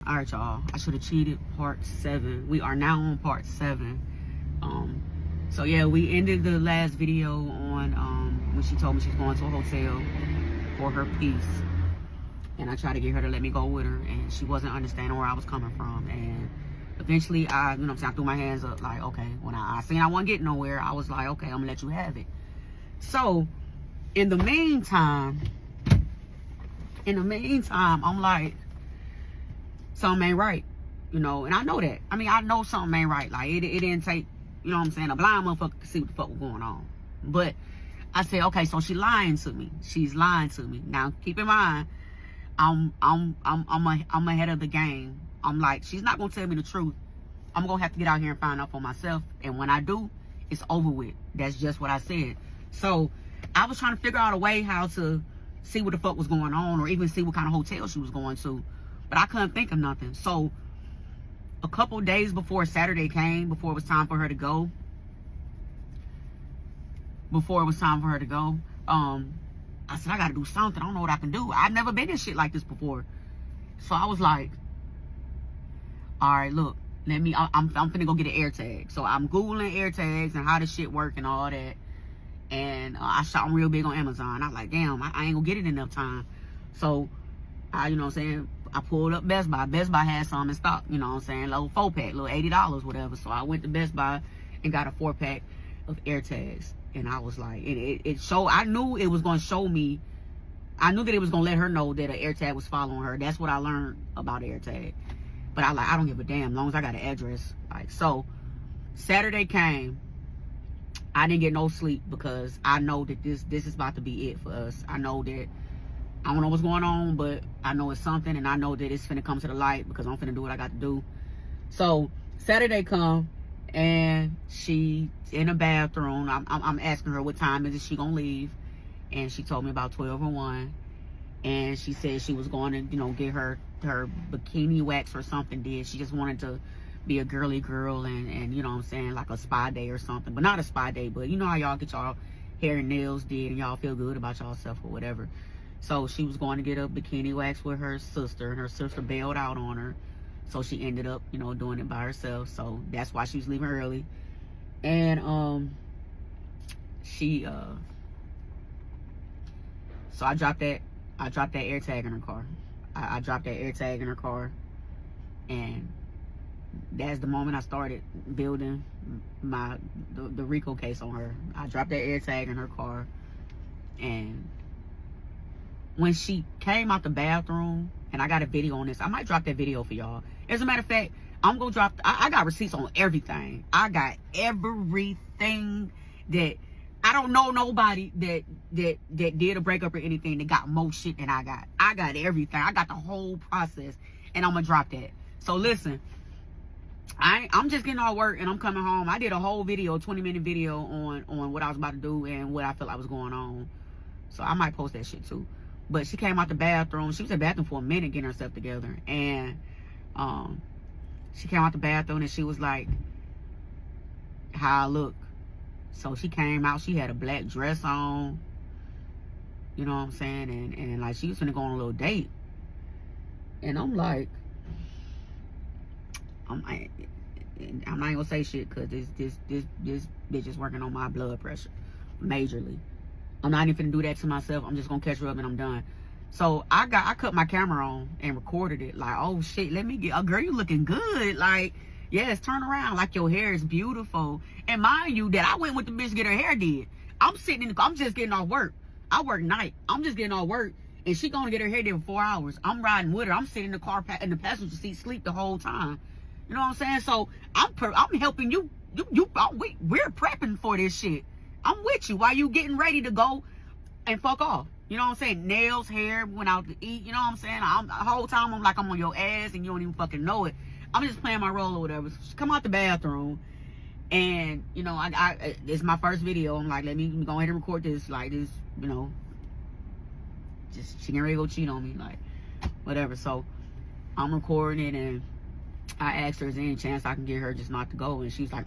All right, y'all. I should have cheated. Part 7. We are now on part 7. So yeah, we ended the last video on when she told me she's going to a hotel for her piece, and I tried to get her to let me go with her, and she wasn't understanding where I was coming from. And eventually, I threw my hands up, like, okay. When I seen I wasn't getting nowhere, I was like, okay, I'm gonna let you have it. So in the meantime, I'm like, something ain't right, and I know that. I mean, I know something ain't right. Like, it didn't take, a blind motherfucker to see what the fuck was going on. But I said, okay, so she's lying to me. She's lying to me. Now, keep in mind, I'm ahead of the game. I'm like, she's not gonna tell me the truth. I'm gonna have to get out here and find out for myself. And when I do, it's over with. That's just what I said. So I was trying to figure out a way how to see what the fuck was going on, or even see what kind of hotel she was going to. But I couldn't think of nothing. So a couple days before Saturday came, before it was time for her to go, I said, I gotta do something. I don't know what I can do. I've never been in shit like this before. So I was like, all right, look, I'm finna go get an air tag. So I'm Googling air tags and how this shit work and all that. And I shot them real big on Amazon. I was like, damn, I ain't gonna get it in enough time. So I pulled up Best Buy. Best Buy had some in stock, little 4-pack, little $80, whatever. So I went to Best Buy and got a 4-pack of air tags. And I was like, it showed, I knew it was going to show me, I knew that it was going to let her know that an air tag was following her. That's what I learned about air tag. But I don't give a damn, as long as I got an address. Like, so Saturday came. I didn't get no sleep because I know that this is about to be it for us. I know that, I don't know what's going on, but I know it's something, and I know that it's finna come to the light because I'm finna do what I got to do. So Saturday come, and she in the bathroom. I'm asking her what time is it she gonna leave, and she told me about 12:01. And she said she was going to get her bikini wax or something. She just wanted to be a girly girl, and like a spa day or something, but not a spa day, but how y'all get y'all hair and nails did and y'all feel good about y'allself or whatever. So she was going to get a bikini wax with her sister, and her sister bailed out on her. So she ended up, doing it by herself. So that's why she was leaving early. And so I dropped that air tag in her car. I dropped that air tag in her car, and that's the moment I started building the RICO case on her. I dropped that air tag in her car, and when she came out the bathroom, and I got a video on this. I might drop that video for y'all. As a matter of fact, I'm gonna drop. I got receipts on everything. I got everything that. I don't know nobody that did a breakup or anything that got more shit than I got. I got everything. I got the whole process, and I'm gonna drop that. So listen, I'm just getting all work, and I'm coming home. I did a whole video, 20-minute video on what I was about to do and what I felt like was going on. So I might post that shit too. But she came out the bathroom. She was in the bathroom for a minute getting herself together. And she came out the bathroom and she was like, how I look. So she came out. She had a black dress on. You know what I'm saying? And like, she was gonna go on a little date. And I'm like, I'm not even gonna say shit because this bitch is working on my blood pressure majorly. I'm not even finna do that to myself. I'm just gonna catch her up and I'm done. So I cut my camera on and recorded it. Like, oh shit, let me get, oh girl, you looking good. Like, yes, turn around. Like, your hair is beautiful. And mind you that I went with the bitch to get her hair did. I'm sitting in the car. I'm just getting off work. I work night. I'm just getting off work. And she gonna get her hair did in 4 hours. I'm riding with her. I'm sitting in the car in the passenger seat, sleep the whole time. You know what I'm saying? So I'm helping you. We're prepping for this shit. I'm with you while you getting ready to go and fuck off. You know what I'm saying? Nails, hair, went out to eat. You know what I'm saying? The whole time I'm like, I'm on your ass and you don't even fucking know it. I'm just playing my role or whatever. So she come out the bathroom, and it's my first video. I'm like, let me go ahead and record this. Like, this, just she getting ready to go cheat on me, like whatever. So I'm recording it, and I asked her, is there any chance I can get her just not to go? And she's like,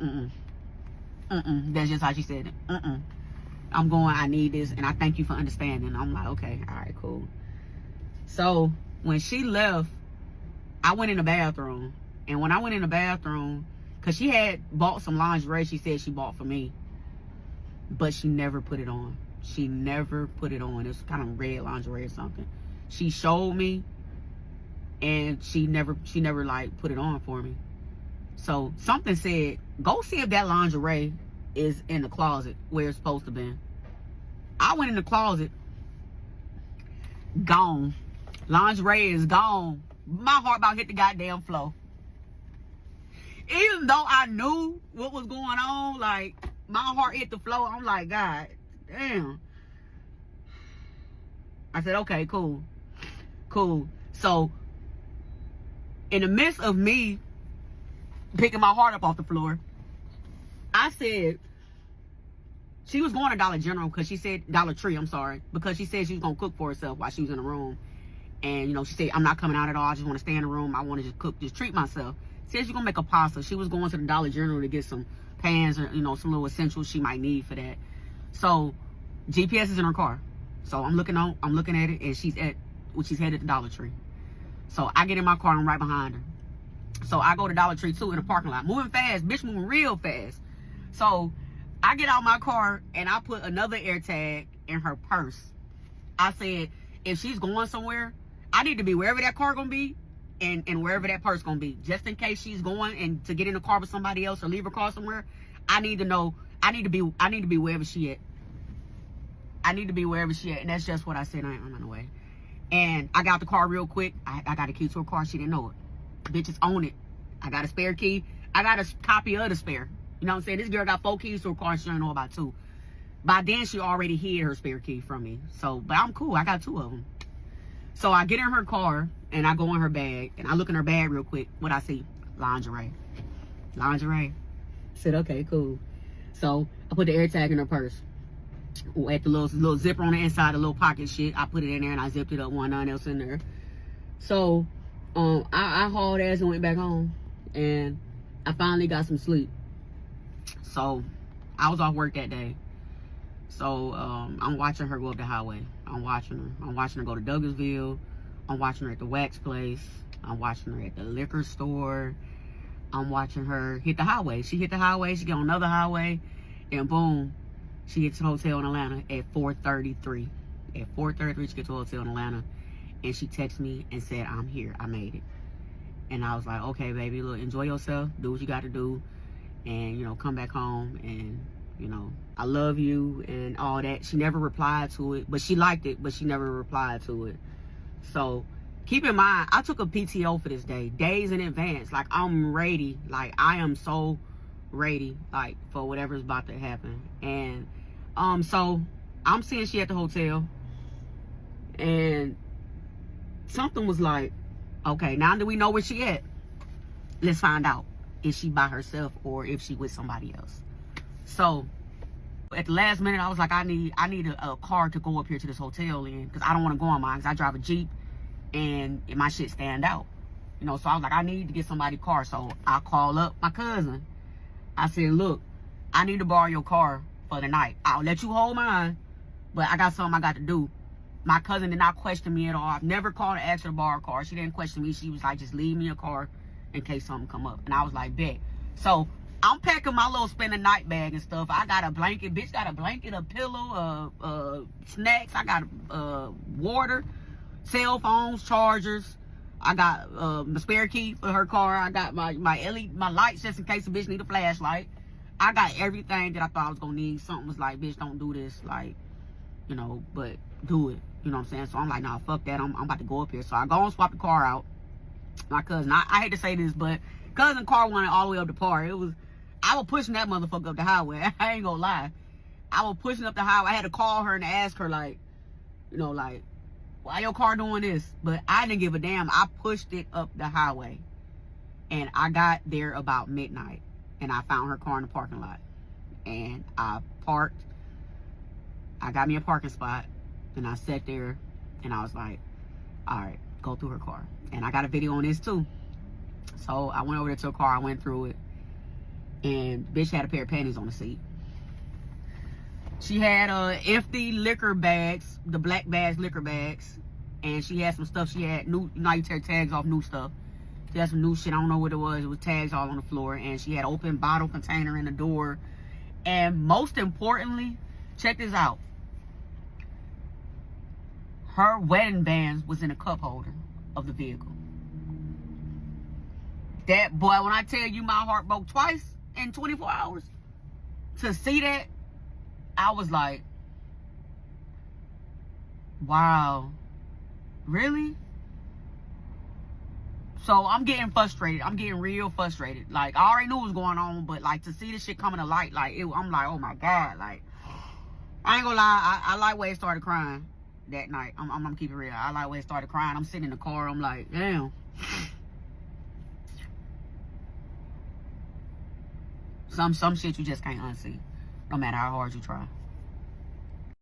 that's just how she said it. I'm going, I need this, and I thank you for understanding. I'm like, okay, all right, cool. So when she left, I went in the bathroom. And when I went in the bathroom, because she had bought some lingerie she said she bought for me, but she never put it on. She never put it on. It was kind of red lingerie or something. She showed me, and she never like put it on for me. So something said, go see if that lingerie is in the closet where it's supposed to be. I went in the closet, gone. Lingerie is gone. My heart about hit the goddamn floor. Even though I knew what was going on, like, my heart hit the floor. I'm like, God damn. I said, okay, cool. So, in the midst of me picking my heart up off the floor, I said, she was going to Dollar General because she said, Dollar Tree, I'm sorry, because she said she was going to cook for herself while she was in the room. And, you know, she said, I'm not coming out at all. I just want to stay in the room. I want to just cook, just treat myself. Said she's going to make a pasta. She was going to the Dollar General to get some pans or, you know, some little essentials she might need for that. So, GPS is in her car. So, I'm looking at it, and she's headed to Dollar Tree. So, I get in my car, and I'm right behind her. So, I go to Dollar Tree, too, in the parking lot. Moving fast. Bitch moving real fast. So, I get out my car, and I put another AirTag in her purse. I said, if she's going somewhere, I need to be wherever that car gonna be and wherever that purse gonna be. Just in case she's going and to get in the car with somebody else or leave her car somewhere, I need to know, I need to be wherever she at. I need to be wherever she at. And that's just what I said. I'm on the way. And I got the car real quick. I got a key to her car. She didn't know it. Bitches own it. I got a spare key. I got a copy of the spare. You know what I'm saying? This girl got 4 keys to her car and she don't know about 2. By then, she already hid her spare key from me. So, but I'm cool. I got 2 of them. So, I get in her car, and I go in her bag, and I look in her bag real quick. What I see? Lingerie. I said, okay, cool. So, I put the AirTag in her purse. At the little zipper on the inside, the little pocket shit. I put it in there, and I zipped it up. Wasn't nothing else in there. So, I hauled ass and went back home, and I finally got some sleep. So, I was off work that day. So, I'm watching her go up the highway. I'm watching her go to Douglasville. I'm watching her at the wax place. I'm watching her at the liquor store. I'm watching her hit the highway. She hit the highway. She get on another highway. And boom, she gets to a hotel in Atlanta at 4:33. At 4:33, she gets to a hotel in Atlanta. And she texted me and said, I'm here. I made it. And I was like, okay, baby, look, enjoy yourself. Do what you got to do. And, you know, come back home and, you know, I love you and all that. She never replied to it, but she liked it, but she never replied to it. So keep in mind, I took a PTO for this day, days in advance. Like, I'm ready. Like, I am so ready, like, for whatever's about to happen. And so I'm seeing she at the hotel, and something was like, okay, now that we know where she at, let's find out. Is she by herself or if she with somebody else? So at the last minute, I was like, I need a car to go up here to this hotel in, because I don't want to go on mine, because I drive a Jeep and my shit stand out. You know, so I was like, I need to get somebody's car. So I call up my cousin. I said, look, I need to borrow your car for the night. I'll let you hold mine, but I got something I got to do. My cousin did not question me at all. I've never called and asked her to borrow a car. She didn't question me. She was like, just leave me a car in case something come up. And I was like, bet. So I'm packing my little spend the night bag and stuff. I got a blanket. Bitch got a blanket, a pillow, snacks. I got water, cell phones, chargers. I got the spare key for her car. I got my LED, my lights just in case the bitch need a flashlight. I got everything that I thought I was gonna need. Something was like, bitch, don't do this. Like, you know, but do it. You know what I'm saying? So I'm like, nah, fuck that. I'm about to go up here. So I go and swap the car out. My cousin, I hate to say this, but cousin car went all the way up the par. I was pushing that motherfucker up the highway. I ain't gonna lie. I was pushing up the highway. I had to call her and ask her, like, you know, like, why your car doing this? But I didn't give a damn. I pushed it up the highway. And I got there about midnight. And I found her car in the parking lot. And I parked. I got me a parking spot. And I sat there. And I was like, all right, go through her car. And I got a video on this too. So I went over there to her car. I went through it. And bitch had a pair of panties on the seat. She had empty liquor bags, the black bags, liquor bags. And she had some stuff. She had new, you know, you tear tags off new stuff. She had some new shit. I don't know what it was. It was tags all on the floor. And she had an open bottle container in the door. And most importantly, check this out. Her wedding band was in a cup holder of the vehicle. That, boy, when I tell you my heart broke twice in 24 hours. To see that, I was like, wow. Really? So I'm getting frustrated. I'm getting real frustrated. Like, I already knew what was going on, but like to see this shit coming to light, like I'm like, oh my God. Like, I ain't gonna lie, I like where it started crying that night. I'm gonna keep it real. I like where it started crying. I'm sitting in the car, I'm like, damn. Some shit you just can't unsee, no matter how hard you try.